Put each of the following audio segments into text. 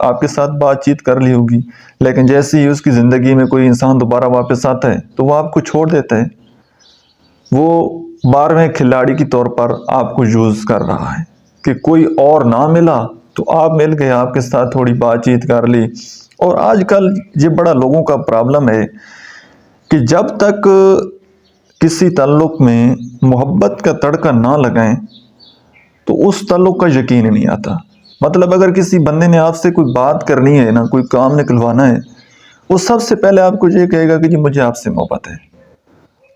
آپ کے ساتھ بات چیت کر لی ہوگی، لیکن جیسے ہی اس کی زندگی میں کوئی انسان دوبارہ واپس آتا ہے تو وہ آپ کو چھوڑ دیتا ہے، وہ 12ویں کھلاڑی کے طور پر آپ کو یوز کر رہا ہے کہ کوئی اور نہ ملا تو آپ مل گئے، آپ کے ساتھ تھوڑی بات چیت کر لی۔ اور آج کل یہ بڑا لوگوں کا پرابلم ہے کہ جب تک کسی تعلق میں محبت کا تڑکا نہ لگائیں تو اس تعلق کا یقین ہی نہیں آتا۔ مطلب اگر کسی بندے نے آپ سے کوئی بات کرنی ہے نا، کوئی کام نکلوانا ہے، وہ سب سے پہلے آپ کو یہ کہے گا کہ جی مجھے آپ سے محبت ہے،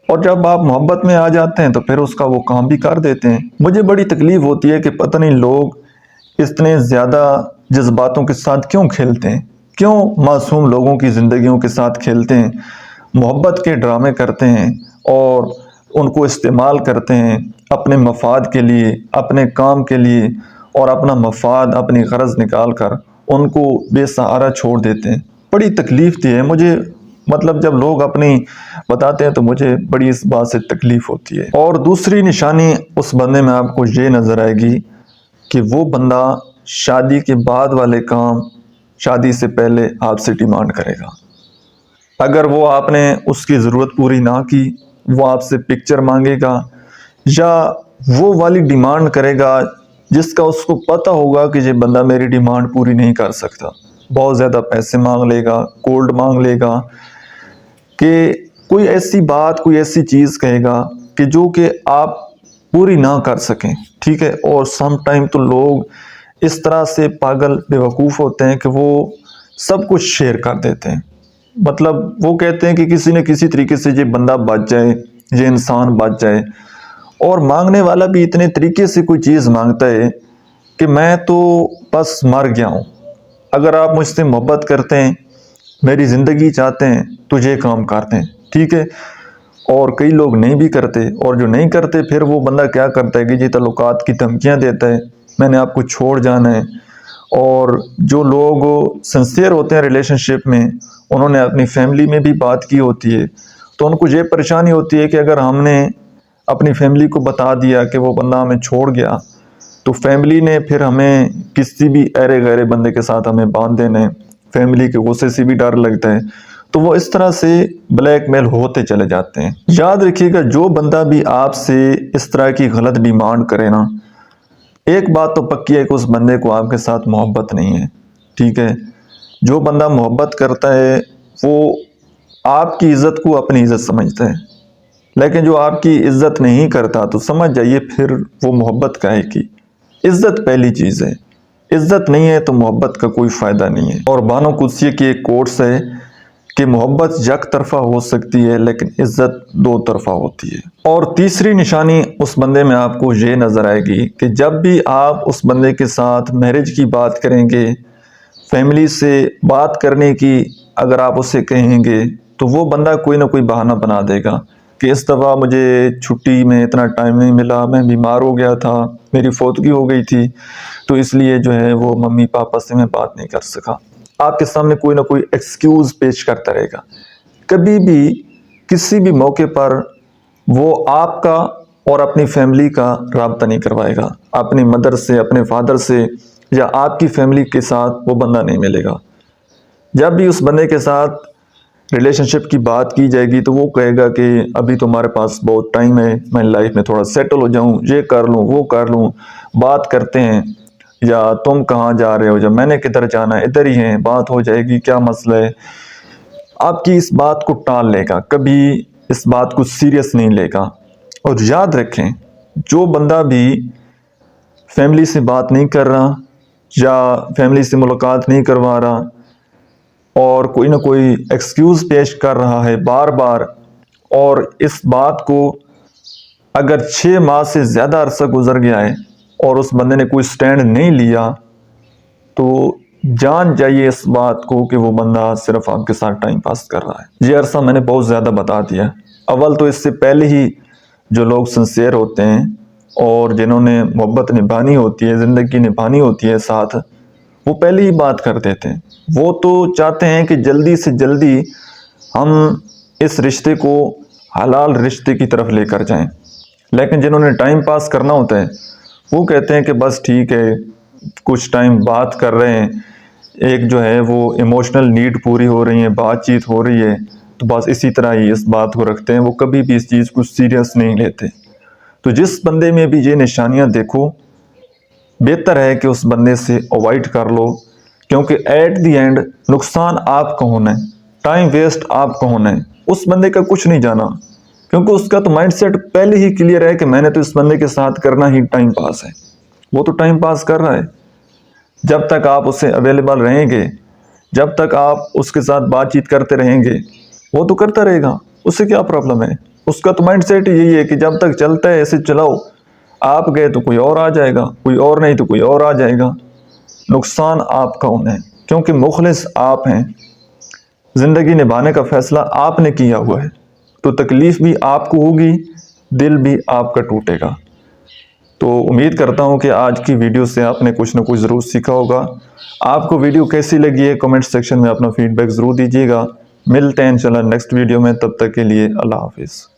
اور جب آپ محبت میں آ جاتے ہیں تو پھر اس کا وہ کام بھی کر دیتے ہیں۔ مجھے بڑی تکلیف ہوتی ہے کہ پتہ نہیں لوگ اتنے زیادہ جذباتوں کے ساتھ کیوں کھیلتے ہیں، کیوں معصوم لوگوں کی زندگیوں کے ساتھ کھیلتے ہیں، محبت کے ڈرامے کرتے ہیں اور ان کو استعمال کرتے ہیں اپنے مفاد کے لیے، اپنے کام کے لیے، اور اپنا مفاد، اپنی غرض نکال کر ان کو بے سہارا چھوڑ دیتے ہیں۔ بڑی تکلیف دی ہے مجھے، مطلب جب لوگ اپنی بتاتے ہیں تو مجھے بڑی اس بات سے تکلیف ہوتی ہے۔ اور دوسری نشانی اس بندے میں آپ کو یہ نظر آئے گی کہ وہ بندہ شادی کے بعد والے کام شادی سے پہلے آپ سے ڈیمانڈ کرے گا۔ اگر وہ آپ نے اس کی ضرورت پوری نہ کی، وہ آپ سے پکچر مانگے گا، یا وہ والی ڈیمانڈ کرے گا جس کا اس کو پتہ ہوگا کہ یہ بندہ میری ڈیمانڈ پوری نہیں کر سکتا، بہت زیادہ پیسے مانگ لے گا، گولڈ مانگ لے گا، کہ کوئی ایسی بات، کوئی ایسی چیز کہے گا کہ جو کہ آپ پوری نہ کر سکیں، ٹھیک ہے۔ اور سم ٹائم تو لوگ اس طرح سے پاگل بے وقوف ہوتے ہیں کہ وہ سب کچھ شیئر کر دیتے ہیں۔ مطلب وہ کہتے ہیں کہ کسی نہ کسی طریقے سے یہ بندہ بچ جائے، یہ انسان بچ جائے، اور مانگنے والا بھی اتنے طریقے سے کوئی چیز مانگتا ہے کہ میں تو بس مر گیا ہوں، اگر آپ مجھ سے محبت کرتے ہیں، میری زندگی چاہتے ہیں تو یہ کام کرتے ہیں، ٹھیک ہے۔ اور کئی لوگ نہیں بھی کرتے، اور جو نہیں کرتے پھر وہ بندہ کیا کرتا ہے کہ یہ تعلقات کی دھمکیاں دیتا ہے، میں نے آپ کو چھوڑ جانا ہے۔ اور جو لوگ سنسیئر ہوتے ہیں ریلیشن شپ میں، انہوں نے اپنی فیملی میں بھی بات کی ہوتی ہے، تو ان کو یہ پریشانی ہوتی ہے کہ اگر ہم نے اپنی فیملی کو بتا دیا کہ وہ بندہ ہمیں چھوڑ گیا تو فیملی نے پھر ہمیں کسی بھی ایرے غیرے بندے کے ساتھ ہمیں باندھ دینے، فیملی کے غصے سے بھی ڈر لگتا ہے، تو وہ اس طرح سے بلیک میل ہوتے چلے جاتے ہیں۔ یاد رکھیے گا، جو بندہ بھی آپ سے اس طرح کی غلط ڈیمانڈ کرے نا، ایک بات تو پکی ہے کہ اس بندے کو آپ کے ساتھ محبت نہیں ہے، ٹھیک ہے۔ جو بندہ محبت کرتا ہے وہ آپ کی عزت کو اپنی عزت سمجھتا ہے، لیکن جو آپ کی عزت نہیں کرتا تو سمجھ جائیے پھر وہ محبت کاہے کی۔ عزت پہلی چیز ہے، عزت نہیں ہے تو محبت کا کوئی فائدہ نہیں ہے۔ اور بانو قدسیہ کی ایک کوٹس ہے کہ محبت یک طرفہ ہو سکتی ہے لیکن عزت دو طرفہ ہوتی ہے۔ اور تیسری نشانی اس بندے میں آپ کو یہ نظر آئے گی کہ جب بھی آپ اس بندے کے ساتھ میرج کی بات کریں گے، فیملی سے بات کرنے کی اگر آپ اسے کہیں گے تو وہ بندہ کوئی نہ کوئی بہانہ بنا دے گا کہ اس دفعہ مجھے چھٹی میں اتنا ٹائم نہیں ملا، میں بیمار ہو گیا تھا، میری فوتگی ہو گئی تھی، تو اس لیے جو ہے وہ ممی پاپا سے میں بات نہیں کر سکا۔ آپ کے سامنے کوئی نہ کوئی ایکسکیوز پیش کرتا رہے گا۔ کبھی بھی کسی بھی موقع پر وہ آپ کا اور اپنی فیملی کا رابطہ نہیں کروائے گا، اپنی مدر سے، اپنے فادر سے، یا آپ کی فیملی کے ساتھ وہ بندہ نہیں ملے گا۔ جب بھی اس بندے کے ساتھ ریلیشن شپ کی بات کی جائے گی تو وہ کہے گا کہ ابھی تمہارے پاس بہت ٹائم ہے، میں لائف میں تھوڑا سیٹل ہو جاؤں، یہ کر لوں، وہ کر لوں، بات کرتے ہیں، یا تم کہاں جا رہے ہو، جب میں نے کدھر جانا ہے، ادھر ہی ہیں، بات ہو جائے گی، کیا مسئلہ ہے۔ آپ کی اس بات کو ٹال لے گا، کبھی اس بات کو سیریس نہیں لے گا۔ اور یاد رکھیں، جو بندہ بھی فیملی سے بات نہیں کر رہا یا فیملی سے ملاقات نہیں کروا رہا اور کوئی نہ کوئی ایکسکیوز پیش کر رہا ہے بار بار، اور اس بات کو اگر 6 ماہ سے زیادہ عرصہ گزر گیا ہے اور اس بندے نے کوئی سٹینڈ نہیں لیا، تو جان جائیے اس بات کو کہ وہ بندہ صرف آپ کے ساتھ ٹائم پاس کر رہا ہے۔ یہ عرصہ میں نے بہت زیادہ بتا دیا۔ اول تو اس سے پہلے ہی جو لوگ سنسیئر ہوتے ہیں اور جنہوں نے محبت نبھانی ہوتی ہے، زندگی نبھانی ہوتی ہے ساتھ، وہ پہلے ہی بات کر دیتے ہیں۔ وہ تو چاہتے ہیں کہ جلدی سے جلدی ہم اس رشتے کو حلال رشتے کی طرف لے کر جائیں، لیکن جنہوں نے ٹائم پاس کرنا ہوتا ہے وہ کہتے ہیں کہ بس ٹھیک ہے، کچھ ٹائم بات کر رہے ہیں، ایک جو ہے وہ ایموشنل نیڈ پوری ہو رہی ہے، بات چیت ہو رہی ہے، تو بس اسی طرح ہی اس بات کو رکھتے ہیں، وہ کبھی بھی اس چیز کو سیریس نہیں لیتے۔ تو جس بندے میں بھی یہ نشانیاں دیکھو، بہتر ہے کہ اس بندے سے اوائڈ کر لو، کیونکہ ایٹ دی اینڈ نقصان آپ کا ہونا ہے، ٹائم ویسٹ آپ کا ہونا ہے، اس بندے کا کچھ نہیں جانا، کیونکہ اس کا تو مائنڈ سیٹ پہلے ہی کلیئر ہے کہ میں نے تو اس بندے کے ساتھ کرنا ہی ٹائم پاس ہے، وہ تو ٹائم پاس کر رہا ہے۔ جب تک آپ اس سے اویلیبل رہیں گے، جب تک آپ اس کے ساتھ بات چیت کرتے رہیں گے، وہ تو کرتا رہے گا، اس سے کیا پرابلم ہے؟ اس کا تو مائنڈ سیٹ یہی ہے کہ جب تک چلتا ہے ایسے چلاؤ، آپ گئے تو کوئی اور آ جائے گا، کوئی اور نہیں تو کوئی اور آ جائے گا، نقصان آپ کا ہونا ہے، کیونکہ مخلص آپ ہیں، زندگی نبھانے کا فیصلہ آپ نے کیا ہوا ہے، تو تکلیف بھی آپ کو ہوگی، دل بھی آپ کا ٹوٹے گا۔ تو امید کرتا ہوں کہ آج کی ویڈیو سے آپ نے کچھ نہ کچھ ضرور سیکھا ہوگا۔ آپ کو ویڈیو کیسی لگی ہے کمنٹ سیکشن میں اپنا فیڈ بیک ضرور دیجیے گا۔ ملتے ہیں انشاءاللہ نیکسٹ ویڈیو میں، تب تک کے لیے اللہ حافظ۔